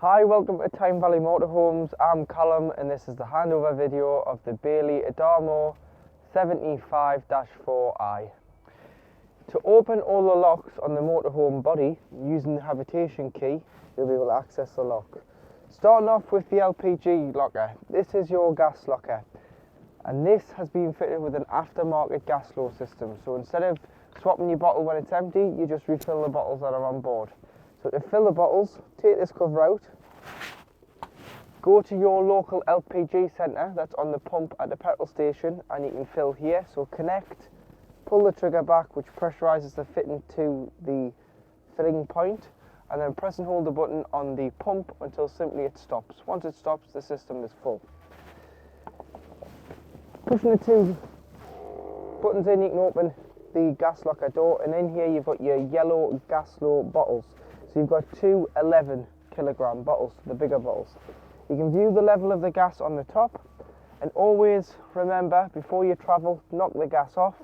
Hi, welcome to Tyne Valley Motorhomes. I'm Callum and this is the handover video of the Bailey Adamo 75-4i. To open all the locks on the motorhome body using the habitation key, you'll be able to access the lock. Starting off with the LPG locker, this is your gas locker and this has been fitted with an aftermarket gas flow system. So instead of swapping your bottle when it's empty, you just refill the bottles that are on board. So to fill the bottles, take this cover out, go to your local LPG centre that's on the pump at the petrol station and you can fill here. So connect, pull the trigger back which pressurises the fitting to the filling point, and then press and hold the button on the pump until simply it stops. Once it stops, the system is full. Pushing the two buttons in, you can open the gas locker door, and in here you've got your yellow gas flow bottles. So you've got two 11 kilogram bottles, the bigger bottles. You can view the level of the gas on the top, and always remember before you travel, knock the gas off.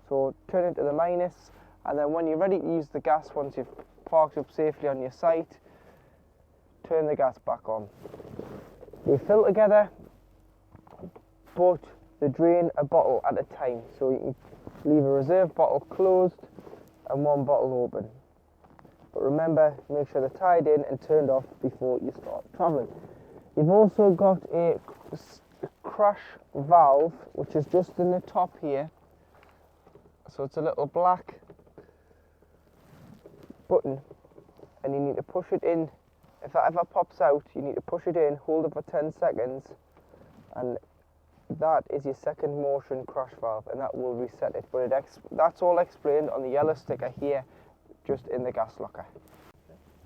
So turn it to the minus, and then when you're ready to use the gas, once you've parked up safely on your site, turn the gas back on. They fill together, but they drain a bottle at a time. So you can leave a reserve bottle closed and one bottle open. But remember, make sure they're tied in and turned off before you start travelling. You've also got a crash valve, which is just in the top here. So it's a little black button, and you need to push it in. If that ever pops out, you need to push it in, hold it for 10 seconds, and that is your second motion crash valve, and that will reset it. But that's all explained on the yellow sticker here, just in the gas locker.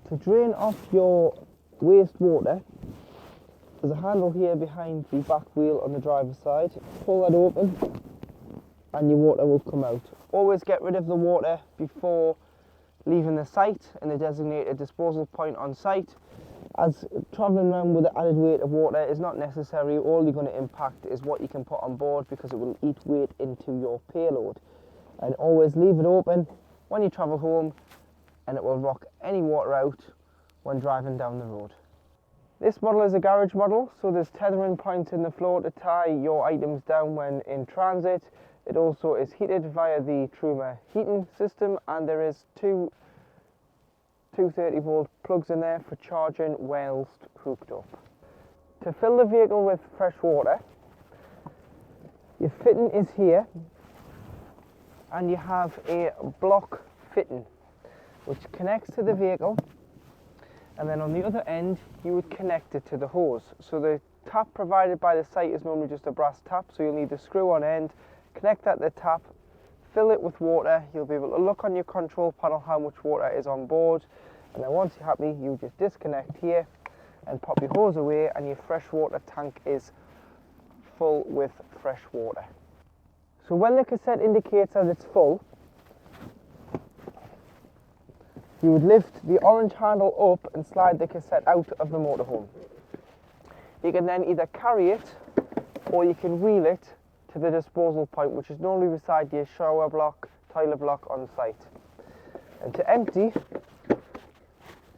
To drain off your wastewater, there's a handle here behind the back wheel on the driver's side. Pull that open and your water will come out. Always get rid of the water before leaving the site and the designated disposal point on site, as travelling around with the added weight of water is not necessary. All you're going to impact is what you can put on board, because it will eat weight into your payload. And always leave it open when you travel home, and it will rock any water out when driving down the road. This model is a garage model, so there's tethering points in the floor to tie your items down when in transit. It also is heated via the Truma heating system, and there is two 230-volt plugs in there for charging whilst hooked up. To fill the vehicle with fresh water, your fitting is here, and you have a block fitting which connects to the vehicle, and then on the other end you would connect it to the hose. So the tap provided by the site is normally just a brass tap, so you'll need the screw on end, connect that to the tap, fill it with water. You'll be able to look on your control panel how much water is on board, and then once you're happy, you just disconnect here and pop your hose away, and your freshwater tank is full with fresh water. So when the cassette indicates that it's full, you would lift the orange handle up and slide the cassette out of the motorhome. You can then either carry it or you can wheel it to the disposal point, which is normally beside your shower block, toilet block on site. And to empty,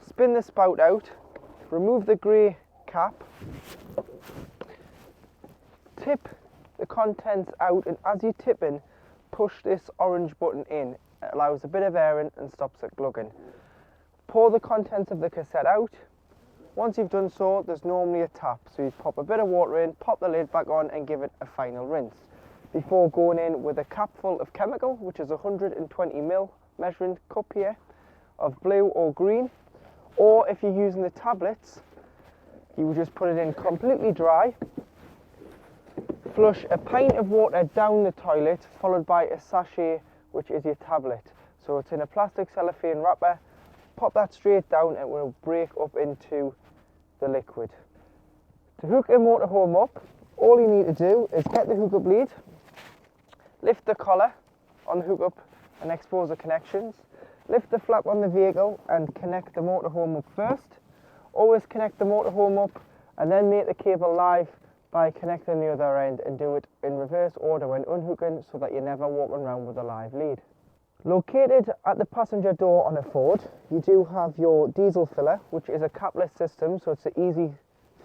spin the spout out, remove the grey cap, tip the contents out, and as you tip in, push this orange button in. It allows a bit of air in and stops it glugging. Pour the contents of the cassette out. Once you've done so, there's normally a tap, so you pop a bit of water in, pop the lid back on and give it a final rinse before going in with a cap full of chemical, which is 120ml measuring cup here of blue or green. Or if you're using the tablets, you would just put it in completely dry, flush a pint of water down the toilet, followed by a sachet, which is your tablet. So it's in a plastic cellophane wrapper. Pop that straight down and it will break up into the liquid. To hook a motorhome up, all you need to do is get the hookup lead, lift the collar on the hookup and expose the connections, lift the flap on the vehicle and connect the motorhome up first. Always connect the motorhome up and then make the cable live by connecting the other end, and do it in reverse order when unhooking so that you're never walking around with a live lead. Located at the passenger door on a Ford, you do have your diesel filler, which is a capless system, so it's an easy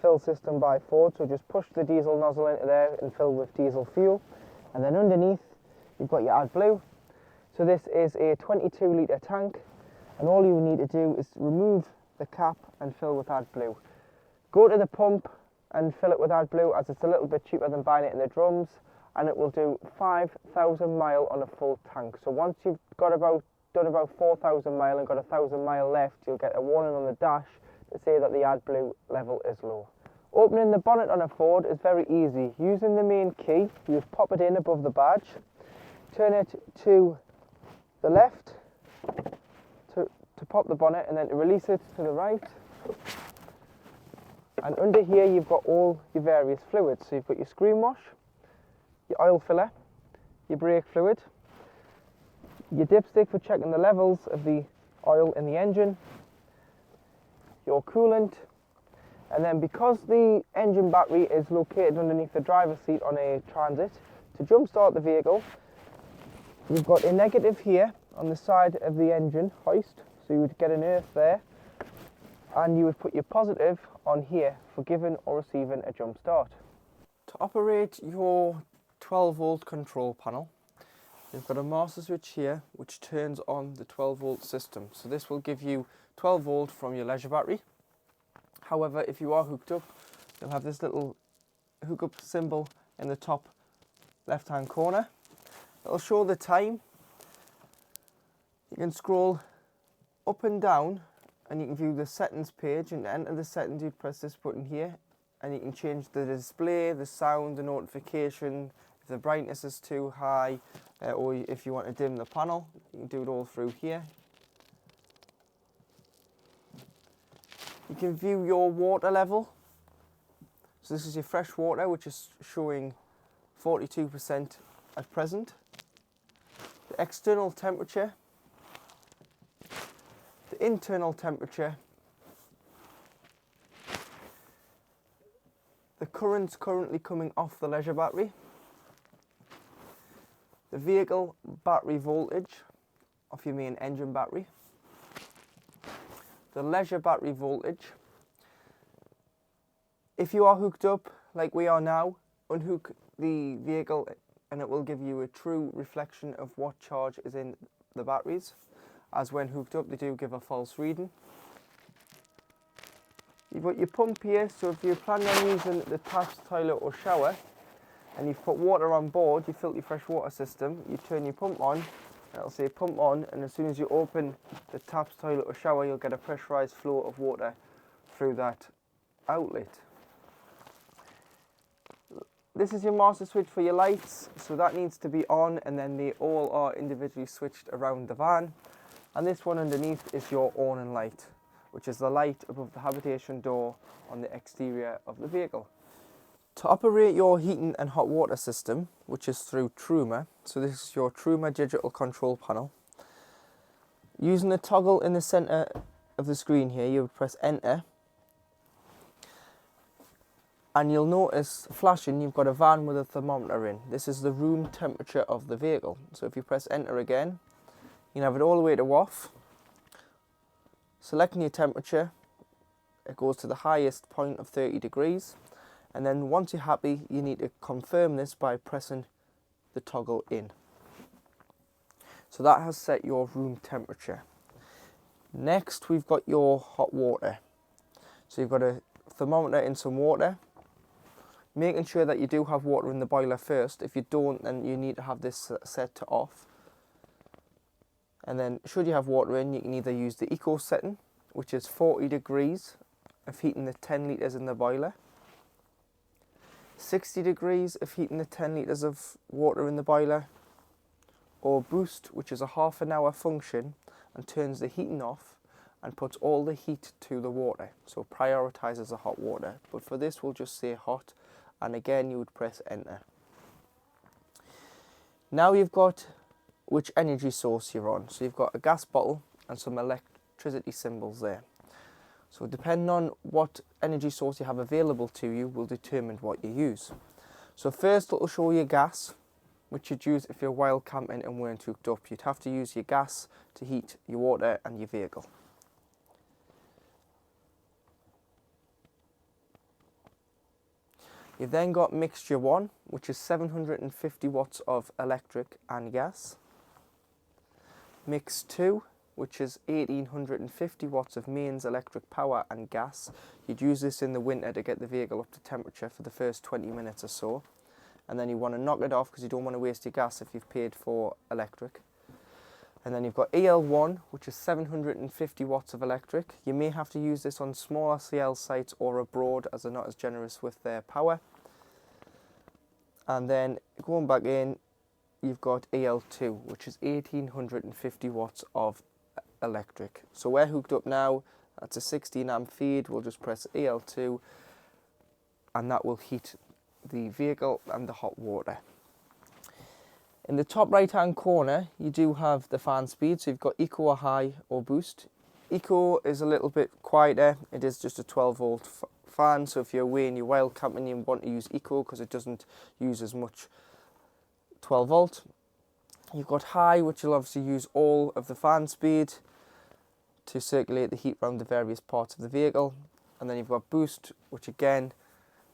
fill system by Ford. So just push the diesel nozzle into there and fill with diesel fuel. And then underneath, you've got your AdBlue. So this is a 22 litre tank, and all you need to do is remove the cap and fill with AdBlue. Go to the pump and fill it with AdBlue, as it's a little bit cheaper than buying it in the drums, and it will do 5,000 mile on a full tank. So once you've got done about 4,000 mile and got 1,000 mile left, you'll get a warning on the dash to say that the AdBlue level is low. Opening the bonnet on a Ford is very easy. Using the main key, you pop it in above the badge, turn it to the left to pop the bonnet, and then to release it to the right. And under here you've got all your various fluids. So you've got your screen wash, your oil filler, your brake fluid, your dipstick for checking the levels of the oil in the engine, your coolant, and then because the engine battery is located underneath the driver's seat on a Transit, to jump start the vehicle, you've got a negative here on the side of the engine hoist, so you would get an earth there, and you would put your positive on here for giving or receiving a jump start. To operate your 12 volt control panel, you've got a master switch here which turns on the 12 volt system. So this will give you 12 volt from your leisure battery. However, if you are hooked up, you'll have this little hookup symbol in the top left hand corner. It'll show the time. You can scroll up and down and you can view the settings page, and to enter the settings you press this button here, and you can change the display, the sound, the notification, if the brightness is too high, or if you want to dim the panel, you can do it all through here. You can view your water level. So this is your fresh water, which is showing 42% at present. The external temperature, the internal temperature, the currents currently coming off the leisure battery, the vehicle battery voltage of your main engine battery, the leisure battery voltage. If you are hooked up like we are now, unhook the vehicle and it will give you a true reflection of what charge is in the batteries, as when hooked up they do give a false reading. You've got your pump here, so if you're planning on using the taps, toilet or shower and you've put water on board your filthy fresh water system, you turn your pump on, it'll say pump on, and as soon as you open the taps, toilet or shower you'll get a pressurised flow of water through that outlet. This is your master switch for your lights, so that needs to be on, and then they all are individually switched around the van. And this one underneath is your awning light, which is the light above the habitation door on the exterior of the vehicle. To operate your heating and hot water system, which is through Truma, so this is your Truma digital control panel. Using the toggle in the centre of the screen here, you would press enter, and you'll notice flashing you've got a van with a thermometer in. This is the room temperature of the vehicle. So if you press enter again, you can have it all the way to off. Selecting your temperature, it goes to the highest point of 30 degrees. And then once you're happy, you need to confirm this by pressing the toggle in. So that has set your room temperature. Next, we've got your hot water. So you've got a thermometer in some water, making sure that you do have water in the boiler first. If you don't, then you need to have this set to off. And then should you have water in, you can either use the eco setting, which is 40 degrees of heating the 10 litres in the boiler, 60 degrees of heating the 10 litres of water in the boiler, or boost, which is a half an hour function and turns the heating off and puts all the heat to the water. So prioritises the hot water. But for this we'll just say hot, and again you would press enter. Now you've got which energy source you're on. So you've got a gas bottle and some electricity symbols there. So depending on what energy source you have available to you will determine what you use. So first it'll show you gas, which you'd use if you're wild camping and weren't hooked up. You'd have to use your gas to heat your water and your vehicle. You've then got mixture 1, which is 750 watts of electric and gas. Mix 2, which is 1850 watts of mains electric power and gas. You'd use this in the winter to get the vehicle up to temperature for the first 20 minutes or so. And then you want to knock it off because you don't want to waste your gas if you've paid for electric. And then you've got EL1, which is 750 watts of electric. You may have to use this on smaller CL sites or abroad as they're not as generous with their power. And then going back in, you've got EL2, which is 1850 watts of electric. So we're hooked up now. That's a 16 amp feed. We'll just press EL2 and that will heat the vehicle and the hot water. In the top right hand corner you do have the fan speed, so you've got eco or high or boost. Eco is a little bit quieter, it is just a 12 volt fan, so if you're away and you're wild camping you want to use eco because it doesn't use as much 12 volt. You've got high, which will obviously use all of the fan speed to circulate the heat around the various parts of the vehicle. And then you've got boost, which again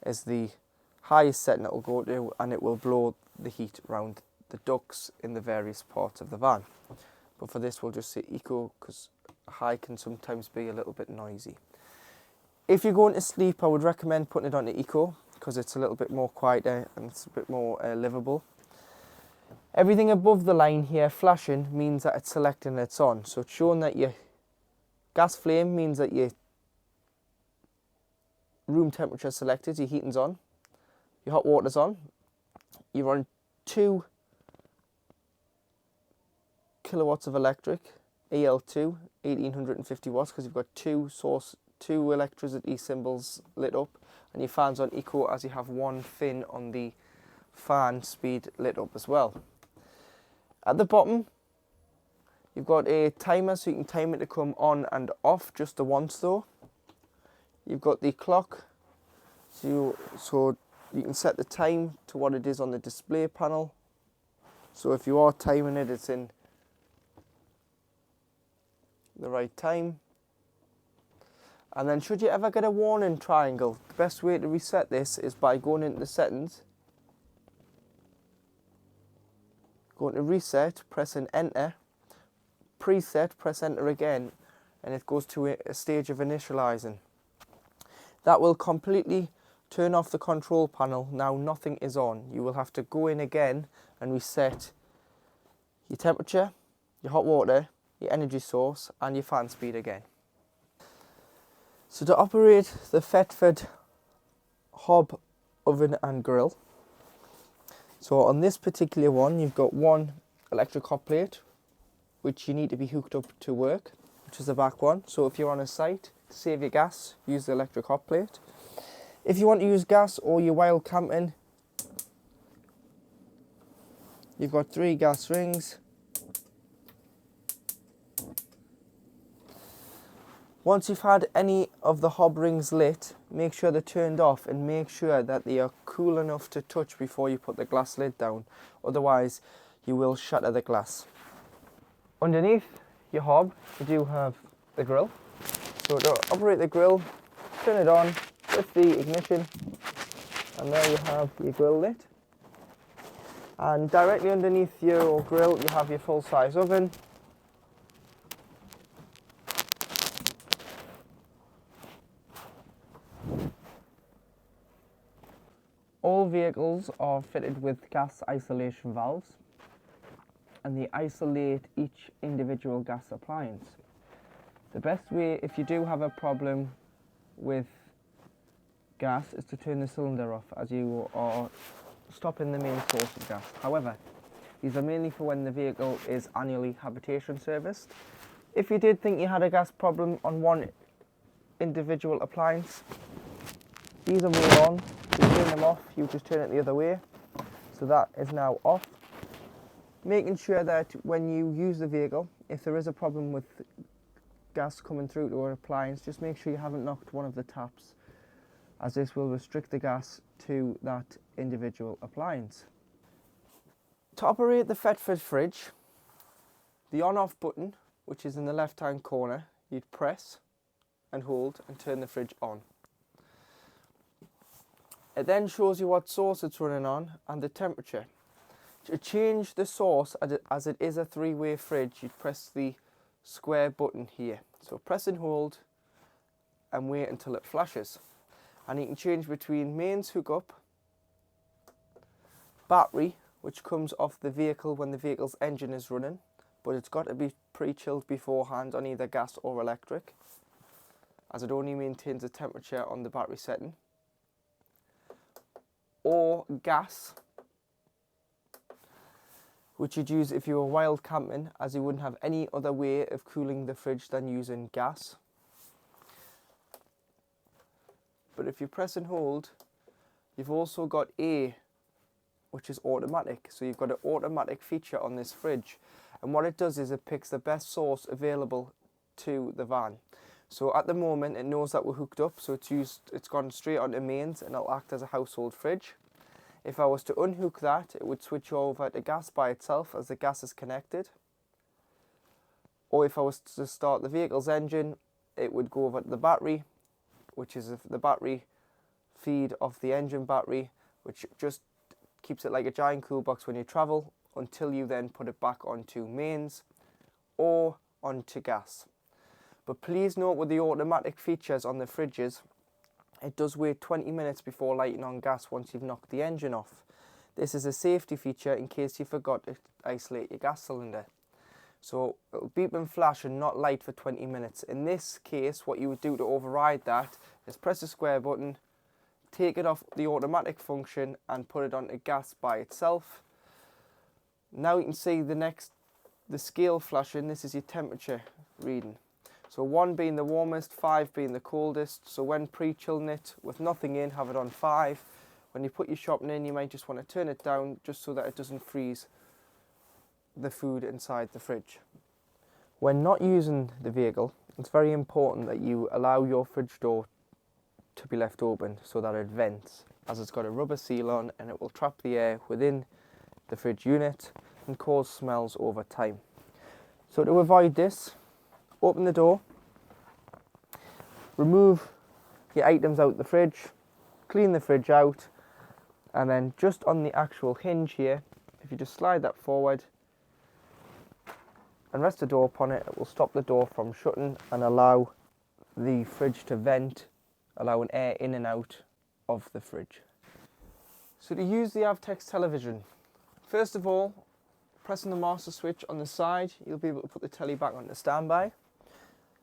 is the highest setting it will go to, and it will blow the heat around the ducts in the various parts of the van. But for this we'll just say eco because high can sometimes be a little bit noisy. If you're going to sleep, I would recommend putting it on to eco because it's a little bit more quieter and it's a bit more livable. Everything above the line here flashing means that it's selecting and it's on. So it's showing that your gas flame means that your room temperature is selected, your heating's on, your hot water's on. You're on 2 kilowatts of electric, EL2, 1850 watts, because you've got two electricity symbols lit up, and your fan's on eco as you have one fin on the fan speed lit up as well. At the bottom you've got a timer, so you can time it to come on and off just the once though. You've got the clock, so you can set the time to what it is on the display panel. So if you are timing it, it's in the right time. And then should you ever get a warning triangle, the best way to reset this is by going into the settings, going to reset, pressing enter, preset, press enter again, and it goes to a stage of initializing. That will completely turn off the control panel. Now nothing is on. You will have to go in again and reset your temperature, your hot water, your energy source and your fan speed again. So to operate the Thetford hob oven and grill, so on this particular one you've got one electric hot plate which you need to be hooked up to work, which is the back one. So if you're on a site, to save your gas, use the electric hot plate. If you want to use gas or you're wild camping, you've got 3 gas rings. Once you've had any of the hob rings lit, make sure they're turned off and make sure that they are cool enough to touch before you put the glass lid down. Otherwise, you will shatter the glass. Underneath your hob, you do have the grill. So to operate the grill, turn it on with the ignition, and there you have your grill lit. And directly underneath your grill, you have your full-size oven. All vehicles are fitted with gas isolation valves, and they isolate each individual gas appliance. The best way, if you do have a problem with gas, is to turn the cylinder off, as you are stopping the main source of gas. However, these are mainly for when the vehicle is annually habitation serviced. If you did think you had a gas problem on one individual appliance, these are made on. You turn them off, you just turn it the other way. So that is now off. Making sure that when you use the vehicle, if there is a problem with gas coming through to an appliance, just make sure you haven't knocked one of the taps, as this will restrict the gas to that individual appliance. To operate the Thetford fridge, the on-off button, which is in the left-hand corner, you'd press and hold and turn the fridge on. It then shows you what source it's running on and the temperature. To change the source, as it is a three-way fridge, you'd press the square button here. So press and hold and wait until it flashes. And you can change between mains hookup, battery, which comes off the vehicle when the vehicle's engine is running, but it's got to be pre-chilled beforehand on either gas or electric, as it only maintains the temperature on the battery setting, or gas, which you'd use if you were wild camping, as you wouldn't have any other way of cooling the fridge than using gas. But if you press and hold, you've also got A, which is automatic. So you've got an automatic feature on this fridge. And what it does is it picks the best source available to the van. So at the moment it knows that we're hooked up, so it's gone straight onto mains and it'll act as a household fridge. If I was to unhook that, it would switch over to gas by itself as the gas is connected. Or if I was to start the vehicle's engine, it would go over to the battery, which is the battery feed of the engine battery, which just keeps it like a giant cool box when you travel, until you then put it back onto mains or onto gas. But please note, with the automatic features on the fridges, it does wait 20 minutes before lighting on gas once you've knocked the engine off. This is a safety feature in case you forgot to isolate your gas cylinder. So it'll beep and flash and not light for 20 minutes. In this case, what you would do to override that is press the square button, take it off the automatic function and put it onto gas by itself. Now you can see the scale flashing. This is your temperature reading. So 1 being the warmest, 5 being the coldest. So when pre-chilling it with nothing in, have it on 5. When you put your shopping in, you might just want to turn it down just so that it doesn't freeze the food inside the fridge. When not using the vehicle, it's very important that you allow your fridge door to be left open so that it vents, as it's got a rubber seal on and it will trap the air within the fridge unit and cause smells over time. So to avoid this, open the door, remove your items out the fridge, clean the fridge out, and then just on the actual hinge here, if you just slide that forward and rest the door upon it, it will stop the door from shutting and allow the fridge to vent, allowing air in and out of the fridge. So to use the Avtex television, first of all, pressing the master switch on the side, you'll be able to put the telly back onto standby.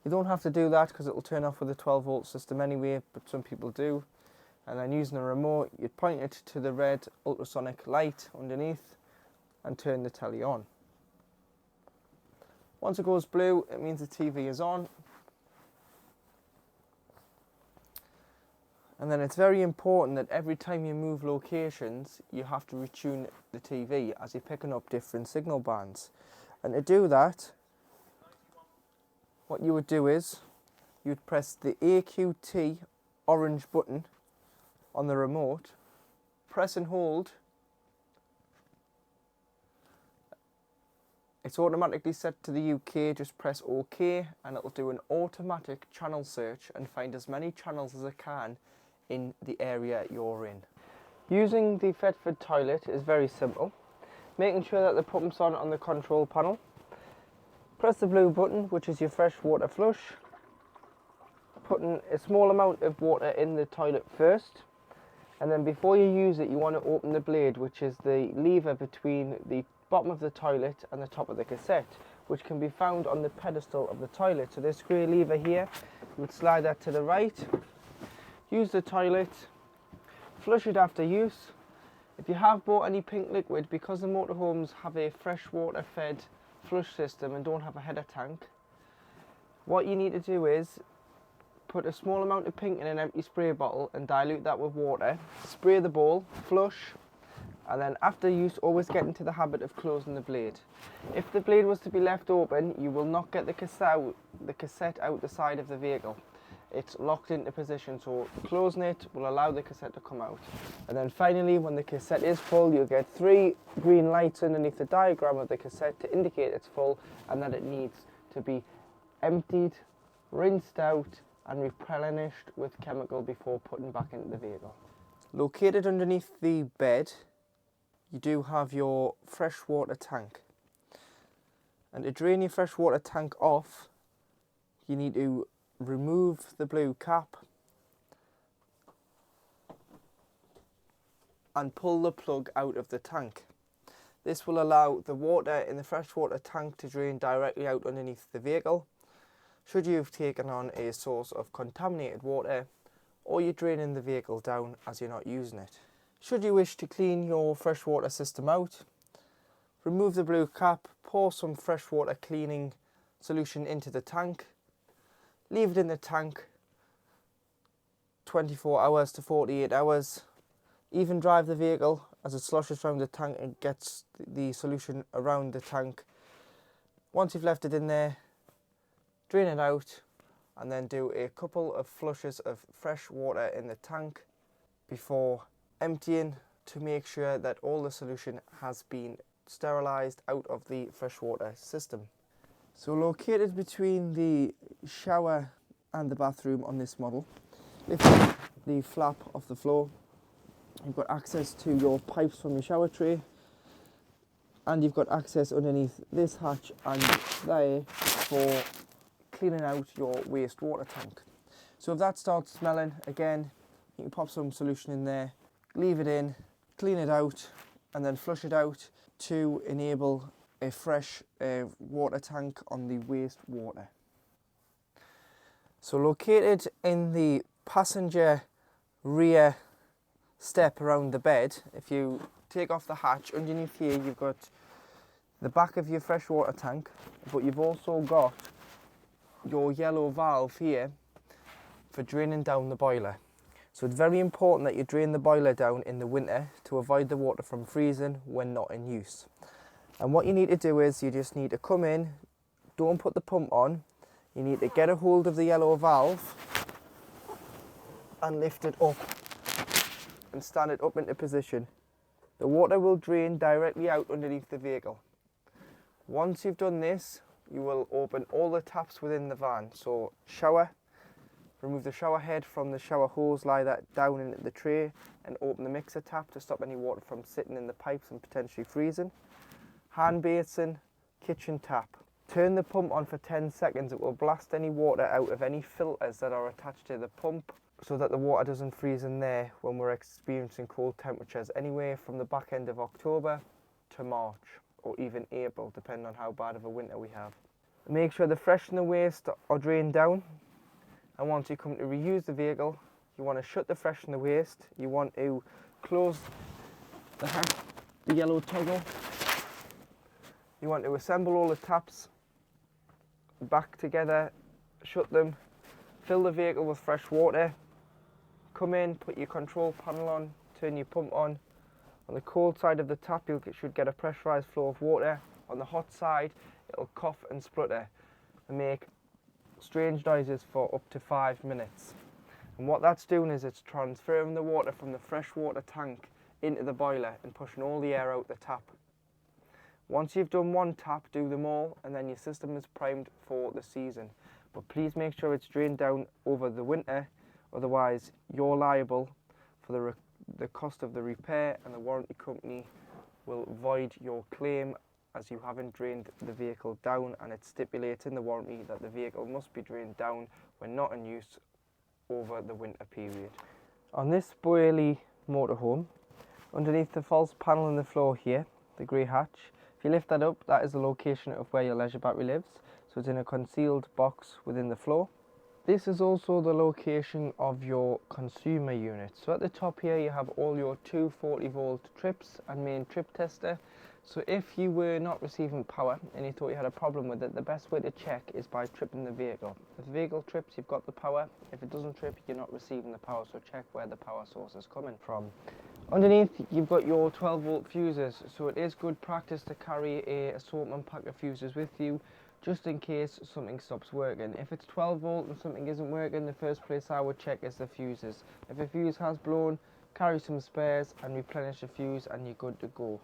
You don't have to do that because it will turn off with a 12 volt system anyway, but some people do. And then using a remote, you'd point it to the red ultrasonic light underneath and turn the telly on. Once it goes blue, it means the TV is on. And then it's very important that every time you move locations, you have to retune the TV as you're picking up different signal bands. And to do that, what you would do is, you'd press the AQT orange button on the remote, press and hold. It's automatically set to the UK, just press OK and it'll do an automatic channel search and find as many channels as it can in the area you're in. Using the Thetford toilet is very simple. Making sure that the pump's on the control panel. Press the blue button, which is your fresh water flush. Putting a small amount of water in the toilet first. And then before you use it, you want to open the blade, which is the lever between the bottom of the toilet and the top of the cassette, which can be found on the pedestal of the toilet. So this grey lever here, you would slide that to the right. Use the toilet, flush it after use. If you have bought any pink liquid, because the motorhomes have a freshwater fed flush system and don't have a header tank, what you need to do is put a small amount of pink in an empty spray bottle and dilute that with water, spray the bowl, flush, and then after use always get into the habit of closing the blade. If the blade was to be left open, you will not get the cassette out the side of the vehicle. it's locked into position, so closing it will allow the cassette to come out. And then finally, when the cassette is full, you'll get 3 green lights underneath the diagram of the cassette to indicate it's full and that it needs to be emptied, rinsed out and replenished with chemical before putting back into the vehicle. Located underneath the bed, you do have your freshwater tank. And to drain your freshwater tank off, you need to remove the blue cap and pull the plug out of the tank. This will allow the water in the freshwater tank to drain directly out underneath the vehicle. Should you have taken on a source of contaminated water, or you're draining the vehicle down as you're not using it. Should you wish to clean your freshwater system out, remove the blue cap, pour some freshwater cleaning solution into the tank, leave it in the tank 24 hours to 48 hours, even drive the vehicle as it sloshes around the tank and gets the solution around the tank. Once you've left it in there, drain it out and then do a couple of flushes of fresh water in the tank before emptying to make sure that all the solution has been sterilised out of the freshwater system. So located between the shower and the bathroom on this model, lift the flap off the floor. You've got access to your pipes from your shower tray, and you've got access underneath this hatch and there for cleaning out your wastewater tank. So if that starts smelling again, you can pop some solution in there, leave it in, clean it out and then flush it out to enable a fresh water tank on the wastewater. So located in the passenger rear step around the bed, if you take off the hatch, underneath here you've got the back of your freshwater tank, but you've also got your yellow valve here for draining down the boiler. So it's very important that you drain the boiler down in the winter to avoid the water from freezing when not in use. And what you need to do is you just need to come in, don't put the pump on, you need to get a hold of the yellow valve and lift it up and stand it up into position. The water will drain directly out underneath the vehicle. Once you've done this, you will open all the taps within the van. So shower, remove the shower head from the shower hose, lie that down into the tray and open the mixer tap to stop any water from sitting in the pipes and potentially freezing. Hand basin, kitchen tap. Turn the pump on for 10 seconds. It will blast any water out of any filters that are attached to the pump so that the water doesn't freeze in there when we're experiencing cold temperatures anywhere from the back end of October to March or even April, depending on how bad of a winter we have. Make sure the fresh and the waste are drained down, and once you come to reuse the vehicle, you want to shut the fresh and the waste. You want to close the hatch, the yellow toggle. You want to assemble all the taps back together, shut them, fill the vehicle with fresh water, come in, put your control panel on, turn your pump on. On the cold side of the tap you should get a pressurised flow of water. On the hot side it'll cough and splutter and make strange noises for up to 5 minutes. And what that's doing is it's transferring the water from the freshwater tank into the boiler and pushing all the air out the tap. Once you've done one tap, do them all, and then your system is primed for the season. But please make sure it's drained down over the winter, otherwise you're liable for the cost of the repair, and the warranty company will void your claim as you haven't drained the vehicle down, and it stipulates in the warranty that the vehicle must be drained down when not in use over the winter period. On this Boyle motorhome, underneath the false panel in the floor here, the grey hatch, if you lift that up, that is the location of where your leisure battery lives. So it's in a concealed box within the floor. This is also the location of your consumer unit. So at the top here you have all your 240 volt trips and main trip tester. So if you were not receiving power and you thought you had a problem with it, the best way to check is by tripping the vehicle. If the vehicle trips, you've got the power. If it doesn't trip, you're not receiving the power, so check where the power source is coming from. Underneath, you've got your 12 volt fuses, so it is good practice to carry a assortment pack of fuses with you just in case something stops working. If it's 12 volt and something isn't working, the first place I would check is the fuses. If a fuse has blown, carry some spares and replenish the fuse and you're good to go.